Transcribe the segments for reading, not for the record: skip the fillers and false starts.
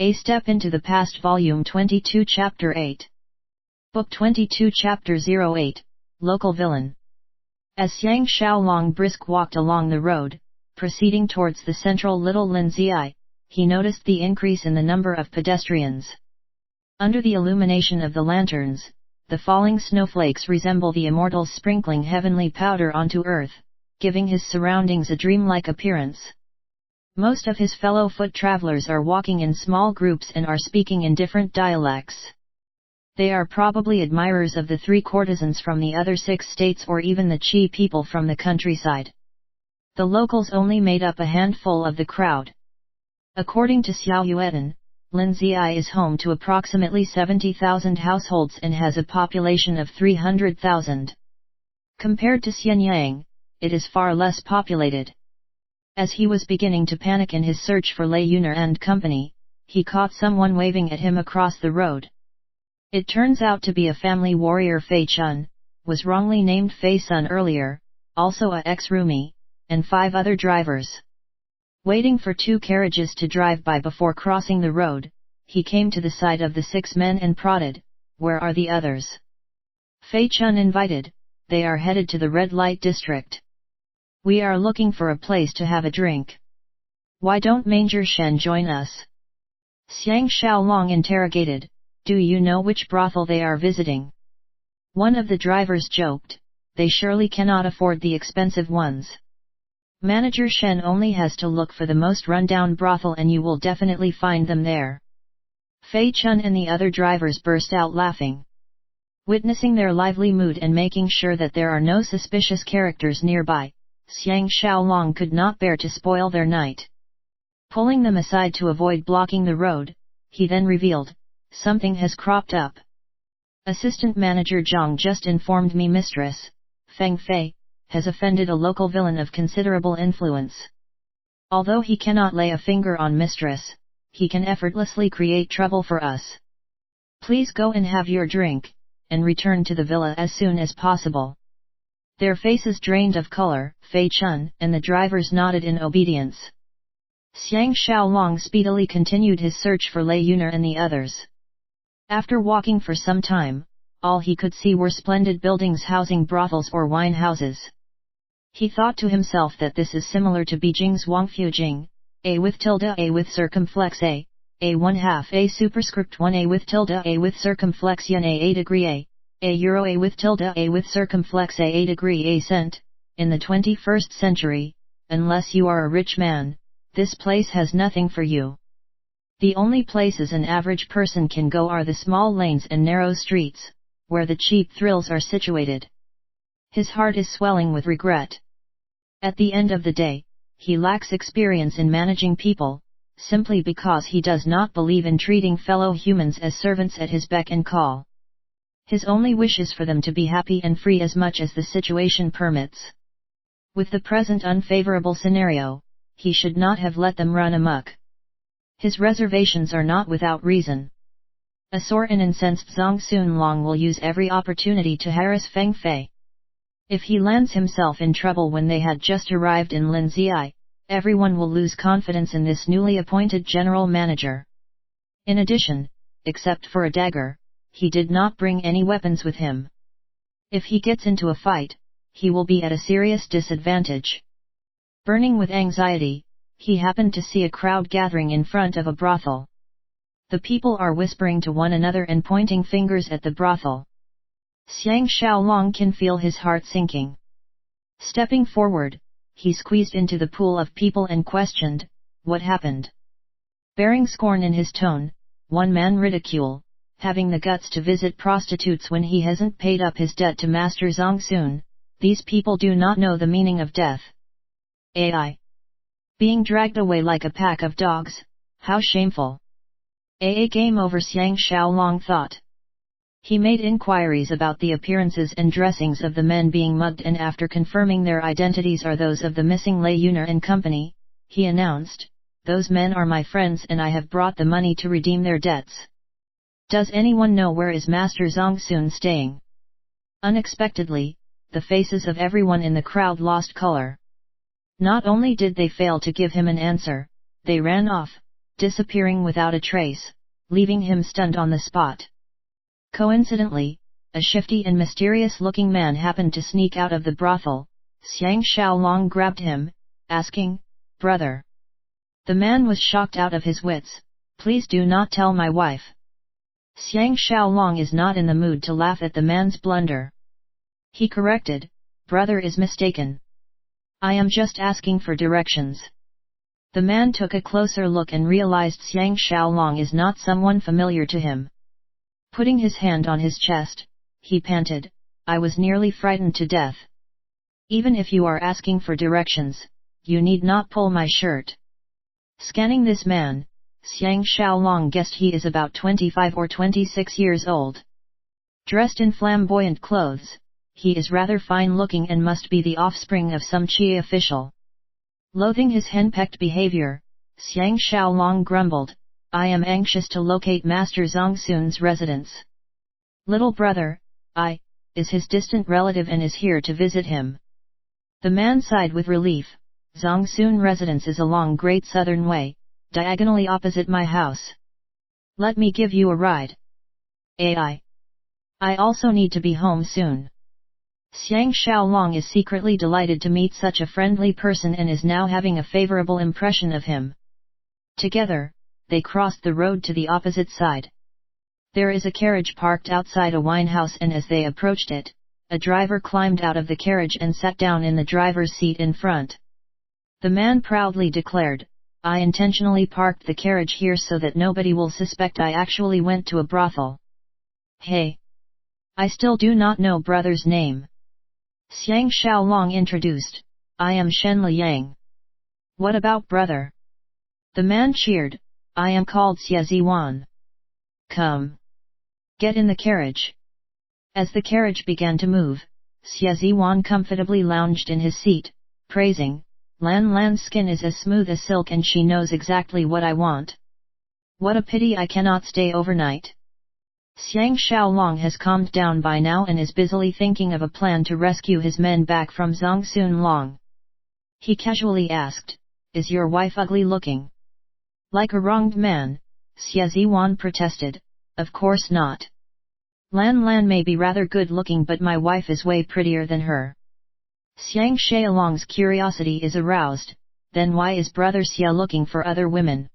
A Step into the Past Volume 22 Chapter 8. Book 22 Chapter 08, Local Villain. As Yang Xiaolong brisk walked along the road, proceeding towards the central Little Linzai, he noticed the increase in the number of pedestrians. Under the illumination of the lanterns, the falling snowflakes resemble the immortals sprinkling heavenly powder onto earth, giving his surroundings a dreamlike appearance. Most of his fellow foot travelers are walking in small groups and are speaking in different dialects. They are probably admirers of the 3 courtesans from the other 6 states or even the Qi people from the countryside. The locals only made up a handful of the crowd. According to Xiao Yuetan, Linzai is home to approximately 70,000 households and has a population of 300,000. Compared to Xianyang, it is far less populated. As he was beginning to panic in his search for Lei Yuner and company, he caught someone waving at him across the road. It turns out to be a family warrior Fei Chun, was wrongly named Fei Sun earlier, also a ex-roomie, and 5 other drivers. Waiting for 2 carriages to drive by before crossing the road, he came to the side of the 6 men and prodded, "Where are the others?" Fei Chun invited, "They are headed to the red light district. We are looking for a place to have a drink. Why don't Manger Shen join us?" Xiang Xiaolong interrogated, "Do you know which brothel they are visiting?" One of the drivers joked, "They surely cannot afford the expensive ones. Manager Shen only has to look for the most rundown brothel and you will definitely find them there." Fei Chun and the other drivers burst out laughing. Witnessing their lively mood and making sure that there are no suspicious characters nearby, Xiang Xiaolong could not bear to spoil their night. Pulling them aside to avoid blocking the road, he then revealed, "Something has cropped up. Assistant Manager Zhang just informed me Mistress Feng Fei has offended a local villain of considerable influence. Although he cannot lay a finger on Mistress, he can effortlessly create trouble for us. Please go and have your drink, and return to the villa as soon as possible." Their faces drained of color, Fei Chun and the drivers nodded in obedience. Xiang Xiaolong speedily continued his search for Lei Yuner and the others. After walking for some time, all he could see were splendid buildings housing brothels or wine houses. He thought to himself that this is similar to Beijing's Wangfujing, A with tilde A with circumflex A 1/2 A superscript 1 A with tilde A with circumflexion A degree A euro A with tilde A with circumflex A degree A cent. In the 21st century, unless you are a rich man, this place has nothing for you. The only places an average person can go are the small lanes and narrow streets, where the cheap thrills are situated. His heart is swelling with regret. At the end of the day, he lacks experience in managing people, simply because he does not believe in treating fellow humans as servants at his beck and call. His only wish is for them to be happy and free as much as the situation permits. With the present unfavorable scenario, he should not have let them run amok. His reservations are not without reason. A sore and incensed Zhang Xunlong will use every opportunity to harass Feng Fei. If he lands himself in trouble when they had just arrived in Linzai, everyone will lose confidence in this newly appointed general manager. In addition, except for a dagger, he did not bring any weapons with him. If he gets into a fight, he will be at a serious disadvantage. Burning with anxiety, he happened to see a crowd gathering in front of a brothel. The people are whispering to one another and pointing fingers at the brothel. Xiang Xiaolong can feel his heart sinking. Stepping forward, he squeezed into the pool of people and questioned, "What happened?" Bearing scorn in his tone, one man ridiculed, "Having the guts to visit prostitutes when he hasn't paid up his debt to Master Zhang Xun, these people do not know the meaning of death. AI. Being dragged away like a pack of dogs, how shameful." Game over, Xiang Xiaolong thought. He made inquiries about the appearances and dressings of the men being mugged and after confirming their identities are those of the missing Lei Yuner and company, he announced, "Those men are my friends and I have brought the money to redeem their debts. Does anyone know where is Master Zhang Xun staying?" Unexpectedly, the faces of everyone in the crowd lost color. Not only did they fail to give him an answer, they ran off, disappearing without a trace, leaving him stunned on the spot. Coincidentally, a shifty and mysterious-looking man happened to sneak out of the brothel. Xiang Xiaolong grabbed him, asking, "Brother." The man was shocked out of his wits. "Please do not tell my wife." Xiang Xiaolong is not in the mood to laugh at the man's blunder. He corrected, "Brother is mistaken. I am just asking for directions." The man took a closer look and realized Xiang Xiaolong is not someone familiar to him. Putting his hand on his chest, he panted, "I was nearly frightened to death. Even if you are asking for directions, you need not pull my shirt." Scanning this man, Xiang Xiaolong guessed he is about 25 or 26 years old. Dressed in flamboyant clothes, he is rather fine-looking and must be the offspring of some Qi official. Loathing his henpecked behavior, Xiang Xiaolong grumbled, "I am anxious to locate Master Zongsun's residence. Little brother, is his distant relative and is here to visit him." The man sighed with relief. "Zongsun residence is along Great Southern Way, diagonally opposite my house. Let me give you a ride. I also need to be home soon." Xiang Xiaolong is secretly delighted to meet such a friendly person and is now having a favorable impression of him. Together, they crossed the road to the opposite side. There is a carriage parked outside a wine house, and as they approached it, a driver climbed out of the carriage and sat down in the driver's seat in front. The man proudly declared, "I intentionally parked the carriage here so that nobody will suspect I actually went to a brothel." "Hey! I still do not know brother's name." Xiang Xiaolong introduced, "I am Shen Liang." "What about brother?" The man cheered, "I am called Xie Ziwan." "Come. Get in the carriage." As the carriage began to move, Xie Ziwan comfortably lounged in his seat, praising, "Lan Lan's skin is as smooth as silk and she knows exactly what I want. What a pity I cannot stay overnight." Xiang Xiaolong has calmed down by now and is busily thinking of a plan to rescue his men back from Zongsun Long. He casually asked, "Is your wife ugly looking?" Like a wronged man, Xie Ziwan protested, "Of course not. Lan may be rather good looking, but my wife is way prettier than her." Xiang Xiaolong's curiosity is aroused. "Then why is brother Xie looking for other women?"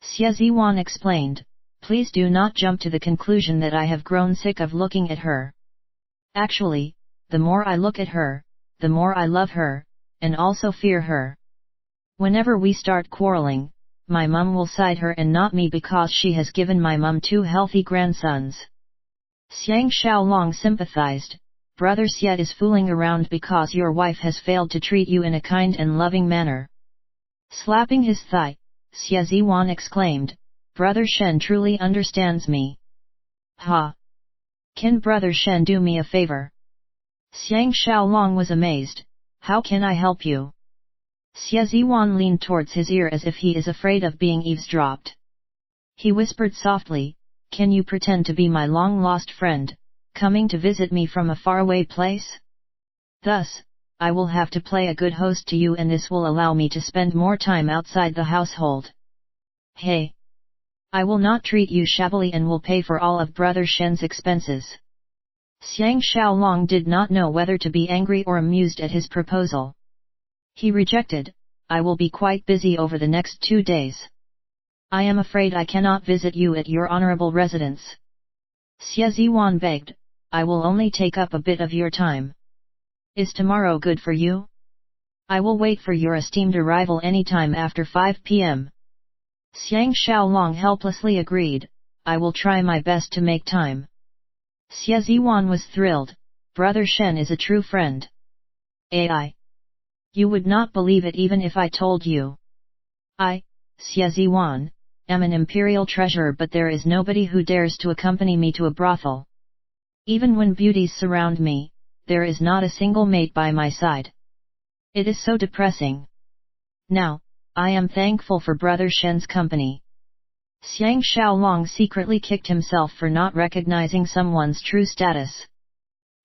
Xie Ziwan explained, "Please do not jump to the conclusion that I have grown sick of looking at her. Actually, the more I look at her, the more I love her, and also fear her. Whenever we start quarreling, my mum will side her and not me because she has given my mum 2 healthy grandsons." Xiang Xiaolong sympathized, "Brother Xie is fooling around because your wife has failed to treat you in a kind and loving manner." Slapping his thigh, Xie Ziwan exclaimed, "Brother Shen truly understands me. Ha! Can Brother Shen do me a favor?" Xiang Xiaolong was amazed, "How can I help you?" Xie Ziwan leaned towards his ear as if he is afraid of being eavesdropped. He whispered softly, "Can you pretend to be my long-lost friend, coming to visit me from a faraway place? Thus, I will have to play a good host to you and this will allow me to spend more time outside the household. Hey! I will not treat you shabbily and will pay for all of Brother Shen's expenses." Xiang Xiaolong did not know whether to be angry or amused at his proposal. He rejected, "I will be quite busy over the next 2 days. I am afraid I cannot visit you at your honorable residence." Xie Ziwan begged, "I will only take up a bit of your time. Is tomorrow good for you? I will wait for your esteemed arrival anytime after 5 p.m. Xiang Xiaolong helplessly agreed, "I will try my best to make time." Xie Ziwan was thrilled, "Brother Shen is a true friend. You would not believe it even if I told you. Xie Ziwan, am an imperial treasurer, but there is nobody who dares to accompany me to a brothel. Even when beauties surround me, there is not a single mate by my side. It is so depressing. Now, I am thankful for Brother Shen's company." Xiang Xiaolong secretly kicked himself for not recognizing someone's true status.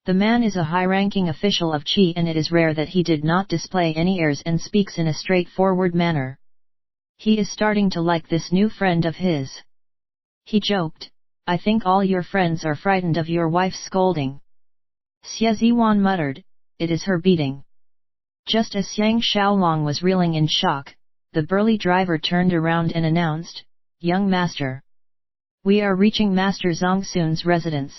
The man is a high-ranking official of Qi and it is rare that he did not display any airs and speaks in a straightforward manner. He is starting to like this new friend of his. He joked, I think all your friends are frightened of your wife's scolding. Xie Ziwan muttered, it is her beating. Just as Xiang Xiaolong was reeling in shock, the burly driver turned around and announced, Young master. We are reaching Master Zongsun's residence.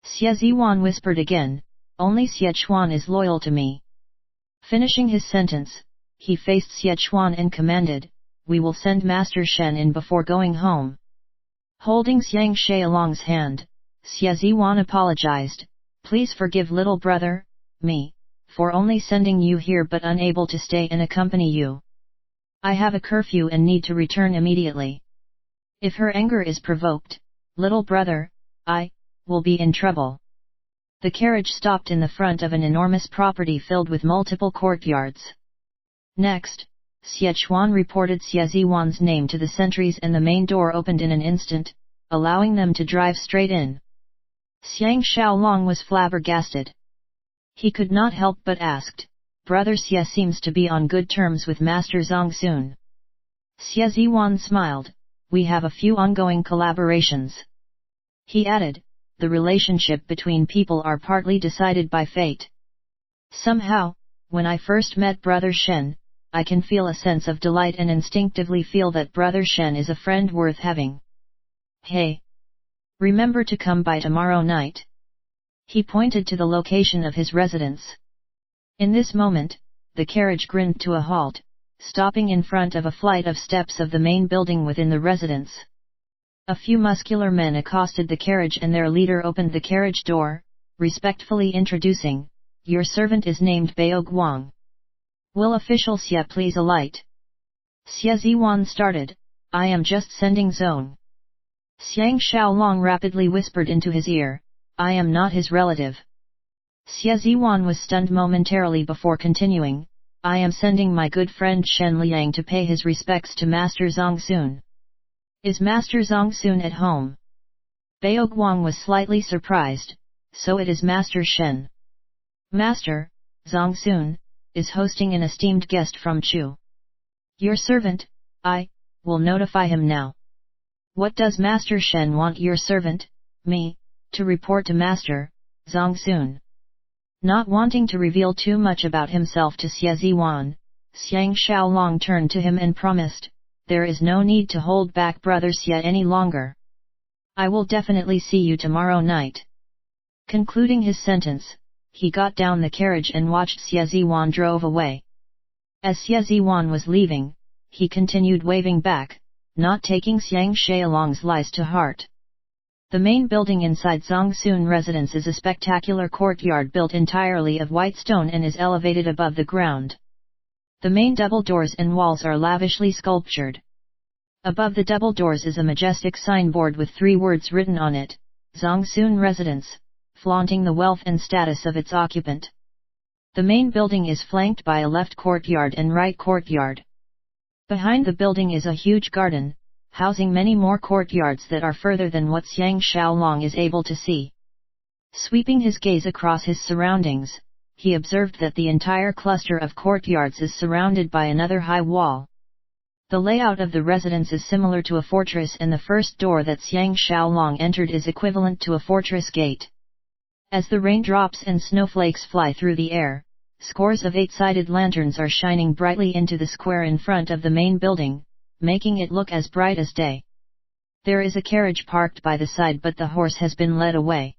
Xie Ziwan whispered again, only Xie Chuan is loyal to me. Finishing his sentence, he faced Xie Chuan and commanded, we will send Master Shen in before going home. Holding Xiang Xiaolong's hand, Xie Ziwan apologized, please forgive little brother, me, for only sending you here but unable to stay and accompany you. I have a curfew and need to return immediately. If her anger is provoked, little brother, I will be in trouble. The carriage stopped in the front of an enormous property filled with multiple courtyards. Next, Xie Chuan reported Xie Ziwan's name to the sentries and the main door opened in an instant, allowing them to drive straight in. Xiang Xiaolong was flabbergasted. He could not help but asked, Brother Xie seems to be on good terms with Master Zongsun. Xie Ziwan smiled, we have a few ongoing collaborations. He added, the relationship between people are partly decided by fate. Somehow, when I first met Brother Shen, I can feel a sense of delight and instinctively feel that Brother Shen is a friend worth having. Hey! Remember to come by tomorrow night. He pointed to the location of his residence. In this moment, the carriage grinned to a halt, stopping in front of a flight of steps of the main building within the residence. A few muscular men accosted the carriage and their leader opened the carriage door, respectfully introducing, your servant is named Bao Guang. Will official Xie please alight? Xie Ziwan started, I am just sending Zone. Xiang Xiaolong rapidly whispered into his ear, I am not his relative. Xie Ziwan was stunned momentarily before continuing, I am sending my good friend Shen Liang to pay his respects to Master Zongsun. Is Master Zongsun at home? Bao Guang was slightly surprised, so it is Master Shen. Master, Zongsun, is hosting an esteemed guest from Chu. Your servant, I, will notify him now. What does Master Shen want your servant, me, to report to Master Zongsun? Not wanting to reveal too much about himself to Xie Ziwan, Xiang Xiaolong turned to him and promised, there is no need to hold back Brother Xie any longer. I will definitely see you tomorrow night. Concluding his sentence, he got down the carriage and watched Xie Ziwan drove away. As Xie Ziwan was leaving, he continued waving back, not taking Xiang Xiaolong's lies to heart. The main building inside Zongsun residence is a spectacular courtyard built entirely of white stone and is elevated above the ground. The main double doors and walls are lavishly sculptured. Above the double doors is a majestic signboard with 3 words written on it, Zongsun Residence, flaunting the wealth and status of its occupant. The main building is flanked by a left courtyard and right courtyard. Behind the building is a huge garden, housing many more courtyards that are further than what Xiang Xiaolong is able to see. Sweeping his gaze across his surroundings, he observed that the entire cluster of courtyards is surrounded by another high wall. The layout of the residence is similar to a fortress and the first door that Xiang Xiaolong entered is equivalent to a fortress gate. As the raindrops and snowflakes fly through the air, scores of 8-sided lanterns are shining brightly into the square in front of the main building, making it look as bright as day. There is a carriage parked by the side but the horse has been led away.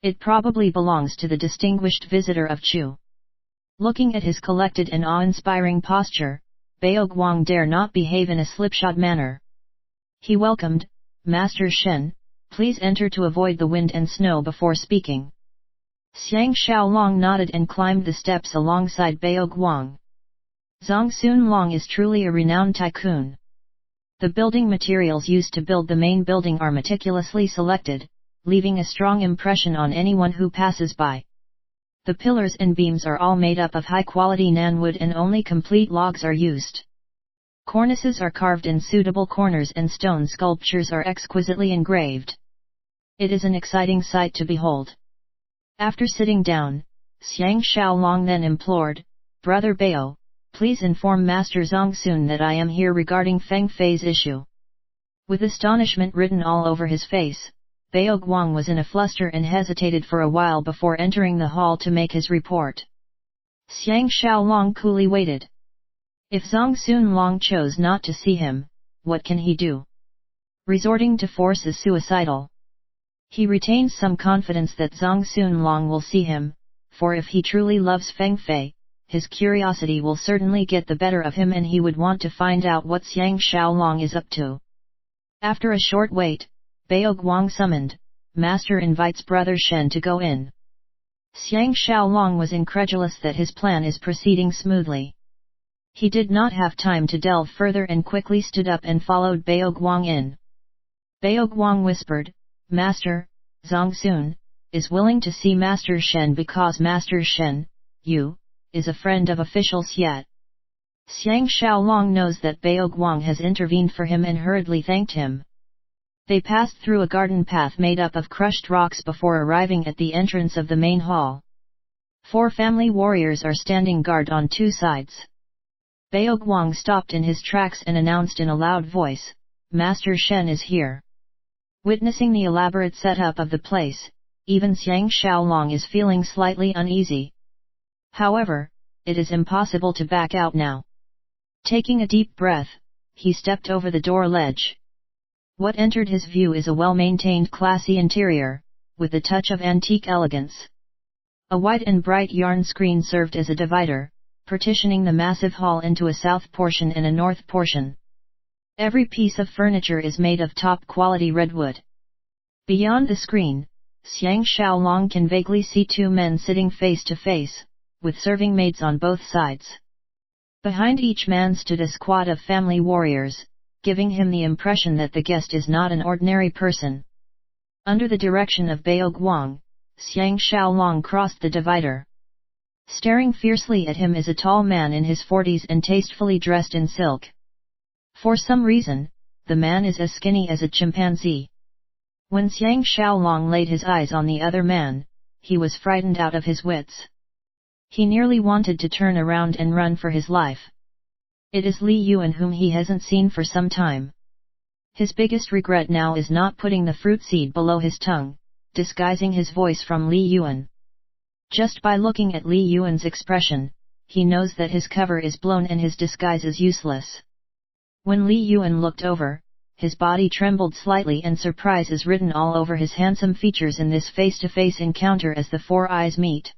It probably belongs to the distinguished visitor of Chu. Looking at his collected and awe-inspiring posture, Bao Guang dare not behave in a slipshod manner. He welcomed, Master Shen, please enter to avoid the wind and snow before speaking. Xiang Xiaolong nodded and climbed the steps alongside Bao Guang. Zongsun Long is truly a renowned tycoon. The building materials used to build the main building are meticulously selected, leaving a strong impression on anyone who passes by. The pillars and beams are all made up of high-quality nanwood and only complete logs are used. Cornices are carved in suitable corners and stone sculptures are exquisitely engraved. It is an exciting sight to behold. After sitting down, Xiang Xiaolong then implored, Brother Bao, please inform Master Zongsun that I am here regarding Feng Fei's issue. With astonishment written all over his face, Bao Guang was in a fluster and hesitated for a while before entering the hall to make his report. Xiang Xiaolong coolly waited. If Zongsun Long chose not to see him, what can he do? Resorting to force is suicidal. He retains some confidence that Zongsun Long will see him, for if he truly loves Feng Fei, his curiosity will certainly get the better of him and he would want to find out what Xiang Xiaolong is up to. After a short wait, Bao Guang summoned, Master invites Brother Shen to go in. Xiang Xiaolong was incredulous that his plan is proceeding smoothly. He did not have time to delve further and quickly stood up and followed Bao Guang in. Bao Guang whispered, Master, Zongsun, is willing to see Master Shen because Master Shen, you, is a friend of officials yet. Xiang Xiaolong knows that Bao Guang has intervened for him and hurriedly thanked him. They passed through a garden path made up of crushed rocks before arriving at the entrance of the main hall. 4 family warriors are standing guard on 2 sides. Bao Guang stopped in his tracks and announced in a loud voice, Master Shen is here. Witnessing the elaborate setup of the place, even Xiang Xiaolong is feeling slightly uneasy. However, it is impossible to back out now. Taking a deep breath, he stepped over the door ledge. What entered his view is a well-maintained classy interior, with a touch of antique elegance. A white and bright yarn screen served as a divider, partitioning the massive hall into a south portion and a north portion. Every piece of furniture is made of top-quality redwood. Beyond the screen, Xiang Xiaolong can vaguely see 2 men sitting face to face, with serving maids on both sides. Behind each man stood a squad of family warriors, giving him the impression that the guest is not an ordinary person. Under the direction of Bao Guang, Xiang Xiaolong crossed the divider. Staring fiercely at him is a tall man in his 40s and tastefully dressed in silk. For some reason, the man is as skinny as a chimpanzee. When Xiang Xiaolong laid his eyes on the other man, he was frightened out of his wits. He nearly wanted to turn around and run for his life. It is Li Yuan whom he hasn't seen for some time. His biggest regret now is not putting the fruit seed below his tongue, disguising his voice from Li Yuan. Just by looking at Li Yuan's expression, he knows that his cover is blown and his disguise is useless. When Li Yuan looked over, his body trembled slightly and surprise is written all over his handsome features in this face-to-face encounter as the 4 eyes meet.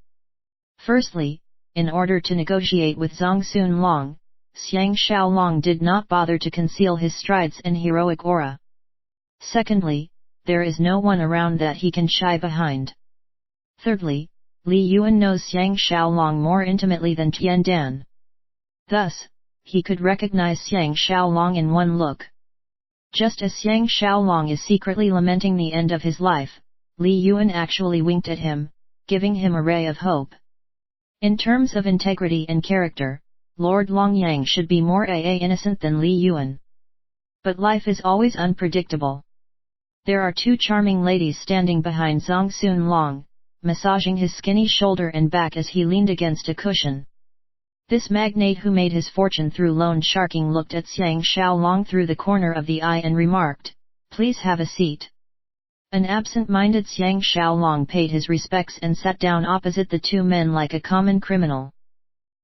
Firstly, in order to negotiate with Zongsun Long, Xiang Xiaolong did not bother to conceal his strides and heroic aura. Secondly, there is no one around that he can shy behind. Thirdly, Li Yuan knows Xiang Xiaolong more intimately than Tian Dan. Thus, he could recognize Xiang Xiaolong in one look. Just as Xiang Xiaolong is secretly lamenting the end of his life, Li Yuan actually winked at him, giving him a ray of hope. In terms of integrity and character, Lord Longyang should be more innocent than Li Yuan. But life is always unpredictable. There are 2 charming ladies standing behind Zongsun Long, massaging his skinny shoulder and back as he leaned against a cushion. This magnate who made his fortune through loan sharking looked at Xiang Xiaolong through the corner of the eye and remarked, "Please have a seat." An absent-minded Xiang Xiaolong paid his respects and sat down opposite the 2 men like a common criminal.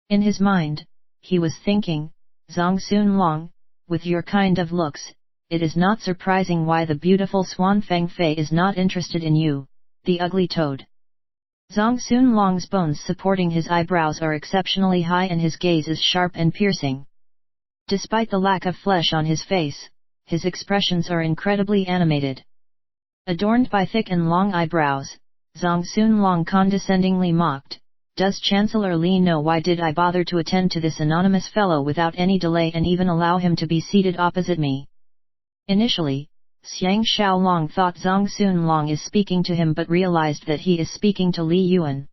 In his mind, he was thinking, Zongsun Long, with your kind of looks, it is not surprising why the beautiful swan Feng Fei is not interested in you, the ugly toad. Zongsun Long's bones supporting his eyebrows are exceptionally high and his gaze is sharp and piercing. Despite the lack of flesh on his face, his expressions are incredibly animated. Adorned by thick and long eyebrows, Zongsun Long condescendingly mocked, "Does Chancellor Li know why did I bother to attend to this anonymous fellow without any delay and even allow him to be seated opposite me?" Initially, Xiang Xiaolong thought Zongsun Long is speaking to him but realized that he is speaking to Li Yuan.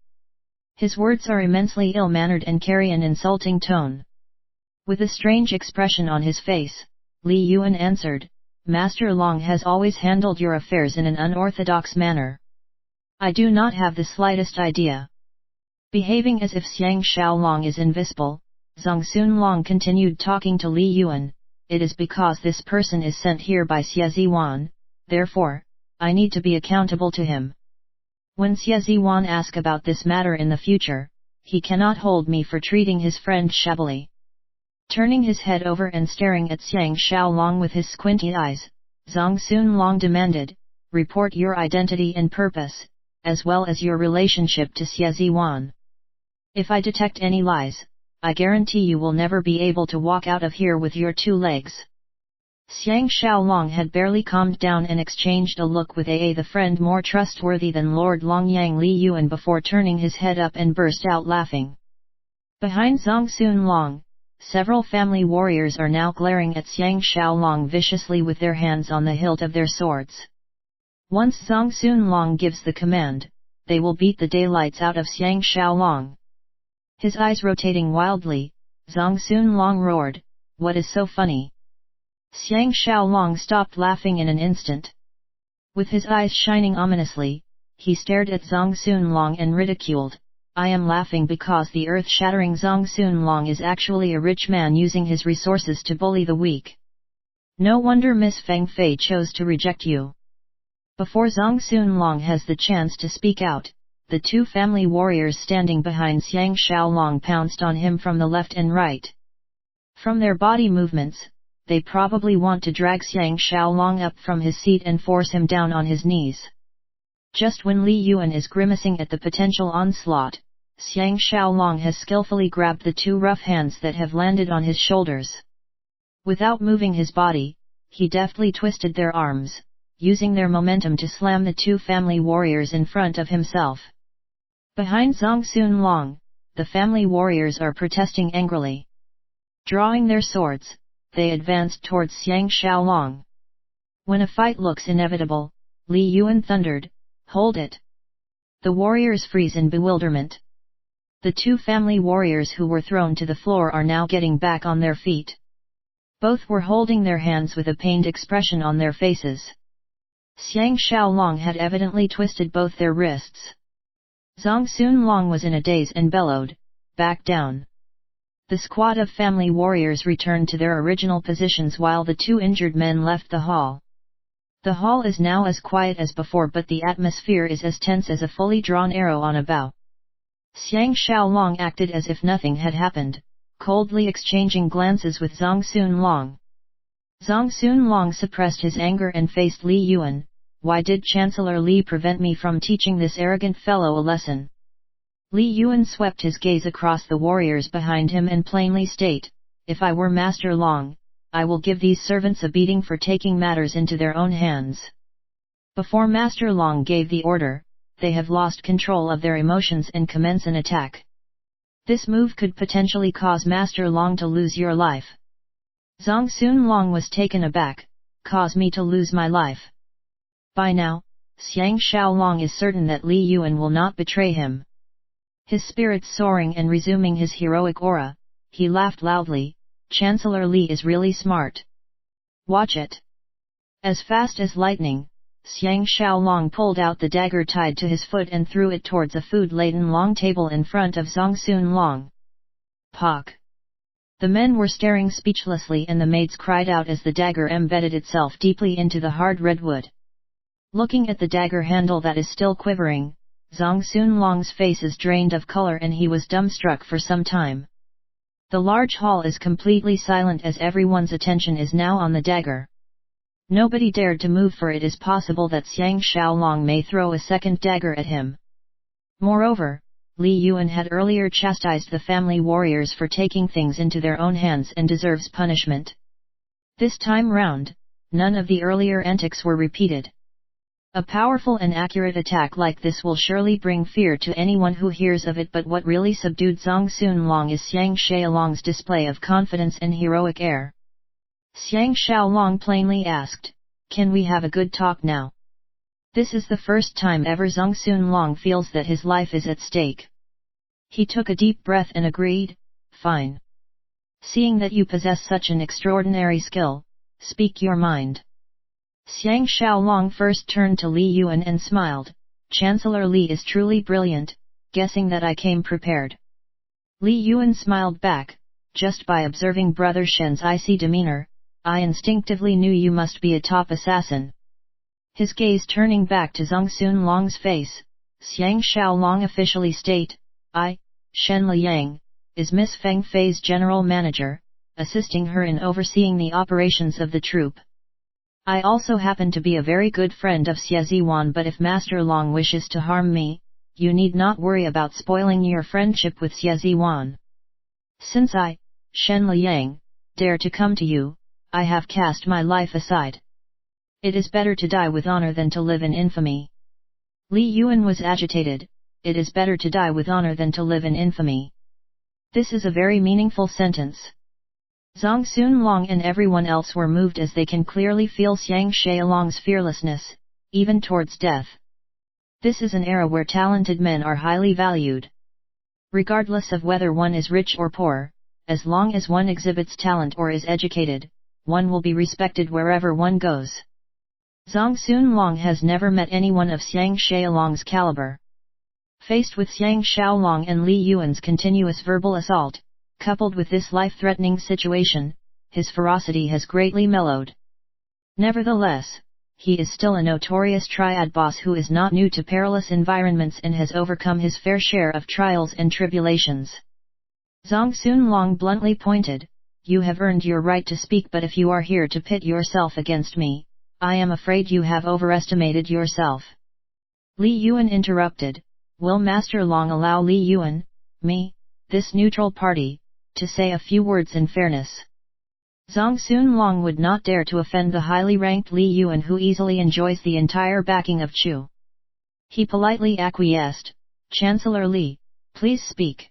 His words are immensely ill-mannered and carry an insulting tone. With a strange expression on his face, Li Yuan answered, "Master Long has always handled your affairs in an unorthodox manner. I do not have the slightest idea." Behaving as if Xiang Xiaolong is invisible, Zhang Xunlong continued talking to Li Yuan, "It is because this person is sent here by Xie Ziwan, therefore, I need to be accountable to him. When Xie Ziwan asks about this matter in the future, he cannot hold me for treating his friend shabbily." Turning his head over and staring at Xiang Xiaolong with his squinty eyes, Zhang Xunlong demanded, "Report your identity and purpose, as well as your relationship to Xie Ziwan. If I detect any lies, I guarantee you will never be able to walk out of here with your 2 legs." Xiang Xiaolong had barely calmed down and exchanged a look with the friend more trustworthy than Lord Longyang Li Yuan before turning his head up and burst out laughing. Behind Zhang Xunlong, several family warriors are now glaring at Xiang Xiaolong viciously with their hands on the hilt of their swords. Once Zhang Xunlong gives the command, they will beat the daylights out of Xiang Xiaolong. His eyes rotating wildly, Zhang Xunlong roared, "What is so funny?" Xiang Xiaolong stopped laughing in an instant. With his eyes shining ominously, he stared at Zhang Xunlong and ridiculed, "I am laughing because the earth-shattering Zhang Xunlong is actually a rich man using his resources to bully the weak. No wonder Miss Feng Fei chose to reject you." Before Zhang Xunlong has the chance to speak out, the 2 family warriors standing behind Xiang Xiaolong pounced on him from the left and right. From their body movements, they probably want to drag Xiang Xiaolong up from his seat and force him down on his knees. Just when Li Yuan is grimacing at the potential onslaught, Xiang Xiaolong has skillfully grabbed the 2 rough hands that have landed on his shoulders. Without moving his body, he deftly twisted their arms, using their momentum to slam the 2 family warriors in front of himself. Behind Zhang Xunlong, the family warriors are protesting angrily. Drawing their swords, they advanced towards Xiang Xiaolong. When a fight looks inevitable, Li Yuan thundered, "Hold it!" The warriors freeze in bewilderment. The 2 family warriors who were thrown to the floor are now getting back on their feet. Both were holding their hands with a pained expression on their faces. Xiang Xiaolong had evidently twisted both their wrists. Zhang Xunlong was in a daze and bellowed, "Back down!" The squad of family warriors returned to their original positions while the 2 injured men left the hall. The hall is now as quiet as before, but the atmosphere is as tense as a fully drawn arrow on a bow. Xiang Xiaolong acted as if nothing had happened, coldly exchanging glances with Zhang Xunlong. Zhang Xunlong suppressed his anger and faced Li Yuan, "Why did Chancellor Li prevent me from teaching this arrogant fellow a lesson?" Li Yuan swept his gaze across the warriors behind him and plainly state, "If I were Master Long, I will give these servants a beating for taking matters into their own hands." Before Master Long gave the order, they have lost control of their emotions and commence an attack. This move could potentially cause Master Long to lose your life. Zhang Xunlong was taken aback, "Cause me to lose my life?" By now, Xiang Xiaolong is certain that Li Yuan will not betray him. His spirits soaring and resuming his heroic aura, he laughed loudly, "Chancellor Li is really smart. Watch it." As fast as lightning, Xiang Xiaolong pulled out the dagger tied to his foot and threw it towards a food-laden long table in front of Zhang Xunlong. Pock! The men were staring speechlessly and the maids cried out as the dagger embedded itself deeply into the hard redwood. Looking at the dagger handle that is still quivering, Zhang Xunlong's face is drained of color and he was dumbstruck for some time. The large hall is completely silent as everyone's attention is now on the dagger. Nobody dared to move, for it is possible that Xiang Xiaolong may throw a second dagger at him. Moreover, Li Yuan had earlier chastised the family warriors for taking things into their own hands and deserves punishment. This time round, none of the earlier antics were repeated. A powerful and accurate attack like this will surely bring fear to anyone who hears of it, but what really subdued Zhang Xunlong is Xiang Xiaolong's display of confidence and heroic air. Xiang Xiaolong plainly asked, "Can we have a good talk now?" This is the first time ever Zhang Xunlong feels that his life is at stake. He took a deep breath and agreed, "Fine. Seeing that you possess such an extraordinary skill, speak your mind." Xiang Xiaolong first turned to Li Yuan and smiled, "Chancellor Li is truly brilliant, guessing that I came prepared." Li Yuan smiled back, just by observing Brother Shen's icy demeanor, I instinctively knew you must be a top assassin. His gaze turning back to Zhang Xunlong's face, Xiang Xiaolong officially state, I, Shen Liang, is Miss Feng Fei's general manager, assisting her in overseeing the operations of the troop. I also happen to be a very good friend of Xie Ziwan, but if Master Long wishes to harm me, you need not worry about spoiling your friendship with Xie Ziwan. Since I, Shen Liang, dare to come to you, I have cast my life aside. It is better to die with honor than to live in infamy. Li Yuan was agitated. It is better to die with honor than to live in infamy. This is a very meaningful sentence. Zhang Xunlong and everyone else were moved as they can clearly feel Xiang Xiaolong's fearlessness, even towards death. This is an era where talented men are highly valued. Regardless of whether one is rich or poor, as long as one exhibits talent or is educated, one will be respected wherever one goes. Zhang Xunlong has never met anyone of Xiang Xiaolong's caliber. Faced with Xiang Xiaolong and Li Yuan's continuous verbal assault, coupled with this life-threatening situation, his ferocity has greatly mellowed. Nevertheless, he is still a notorious triad boss who is not new to perilous environments and has overcome his fair share of trials and tribulations. Zhang Xunlong bluntly pointed, you have earned your right to speak, but if you are here to pit yourself against me, I am afraid you have overestimated yourself. Li Yuan interrupted, will Master Long allow Li Yuan, me, this neutral party, to say a few words in fairness? Zhang Xunlong would not dare to offend the highly ranked Li Yuan, who easily enjoys the entire backing of Chu. He politely acquiesced, Chancellor Li, please speak.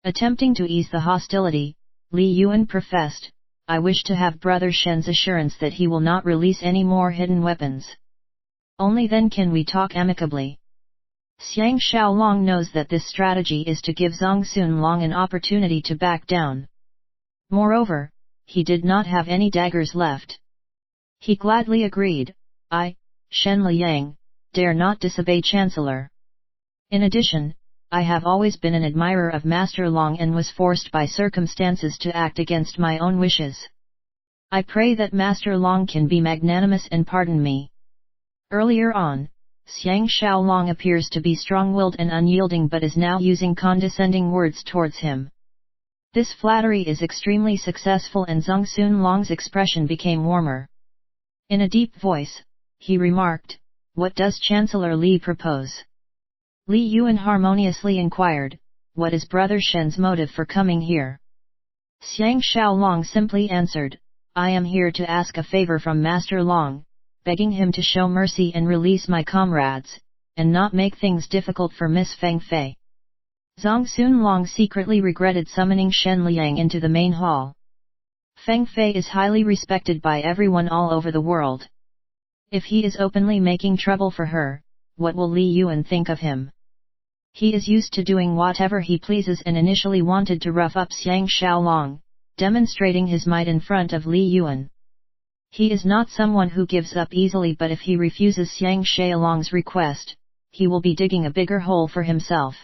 Attempting to ease the hostility, Li Yuan professed, I wish to have Brother Shen's assurance that he will not release any more hidden weapons. Only then can we talk amicably. Xiang Xiaolong knows that this strategy is to give Zhang Xunlong an opportunity to back down. Moreover, he did not have any daggers left. He gladly agreed, I, Shen Liang, dare not disobey Chancellor. In addition, I have always been an admirer of Master Long and was forced by circumstances to act against my own wishes. I pray that Master Long can be magnanimous and pardon me. Earlier on, Xiang Xiaolong appears to be strong-willed and unyielding, but is now using condescending words towards him. This flattery is extremely successful, and Zhang Xunlong's expression became warmer. In a deep voice, he remarked, what does Chancellor Li propose? Li Yuan harmoniously inquired, what is Brother Shen's motive for coming here? Xiang Xiaolong simply answered, I am here to ask a favor from Master Long, begging him to show mercy and release my comrades, and not make things difficult for Miss Feng Fei. Zhang Xunlong secretly regretted summoning Shen Liang into the main hall. Feng Fei is highly respected by everyone all over the world. If he is openly making trouble for her, what will Li Yuan think of him? He is used to doing whatever he pleases and initially wanted to rough up Xiang Xiaolong, demonstrating his might in front of Li Yuan. He is not someone who gives up easily, but if he refuses Xiang Xiaolong's request, he will be digging a bigger hole for himself.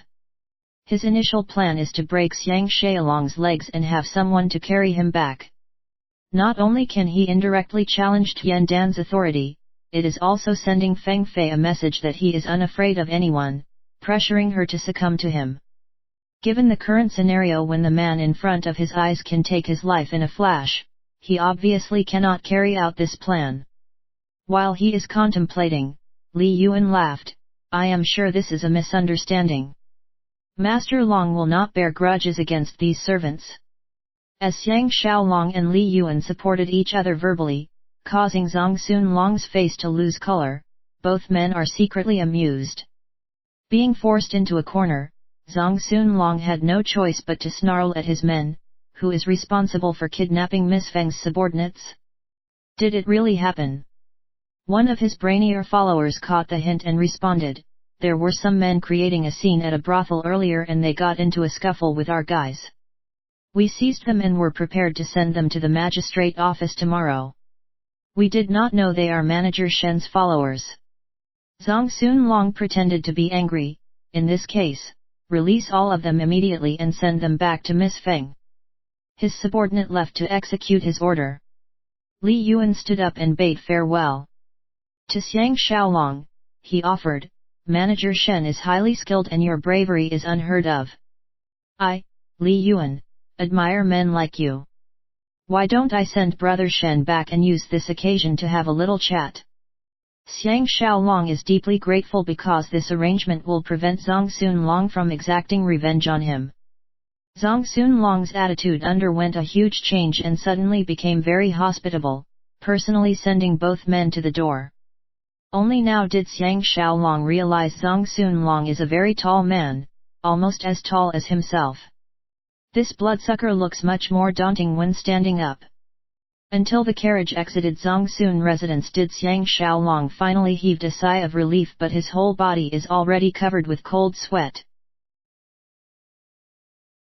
His initial plan is to break Xiang Xiaolong's legs and have someone to carry him back. Not only can he indirectly challenge Tian Dan's authority, it is also sending Feng Fei a message that he is unafraid of anyone, pressuring her to succumb to him. Given the current scenario, when the man in front of his eyes can take his life in a flash, he obviously cannot carry out this plan. While he is contemplating, Li Yuan laughed, I am sure this is a misunderstanding. Master Long will not bear grudges against these servants. As Xiang Xiaolong and Li Yuan supported each other verbally, causing Zhang Xunlong's face to lose color, both men are secretly amused. Being forced into a corner, Zhang Xunlong had no choice but to snarl at his men, who is responsible for kidnapping Miss Feng's subordinates? Did it really happen? One of his brainier followers caught the hint and responded, there were some men creating a scene at a brothel earlier and they got into a scuffle with our guys. We seized them and were prepared to send them to the magistrate office tomorrow. We did not know they are Manager Shen's followers. Zhang Xunlong pretended to be angry, in this case, release all of them immediately and send them back to Miss Feng. His subordinate left to execute his order. Li Yuan stood up and bade farewell. To Xiang Xiaolong, he offered, Manager Shen is highly skilled and your bravery is unheard of. I, Li Yuan, admire men like you. Why don't I send Brother Shen back and use this occasion to have a little chat? Xiang Xiaolong is deeply grateful because this arrangement will prevent Zhang Xunlong from exacting revenge on him. Zhang Xunlong's attitude underwent a huge change and suddenly became very hospitable, personally sending both men to the door. Only now did Xiang Xiaolong realize Zhang Xunlong is a very tall man, almost as tall as himself. This bloodsucker looks much more daunting when standing up. Until the carriage exited Zhangsun residence did Xiang Xiaolong finally heaved a sigh of relief, but his whole body is already covered with cold sweat.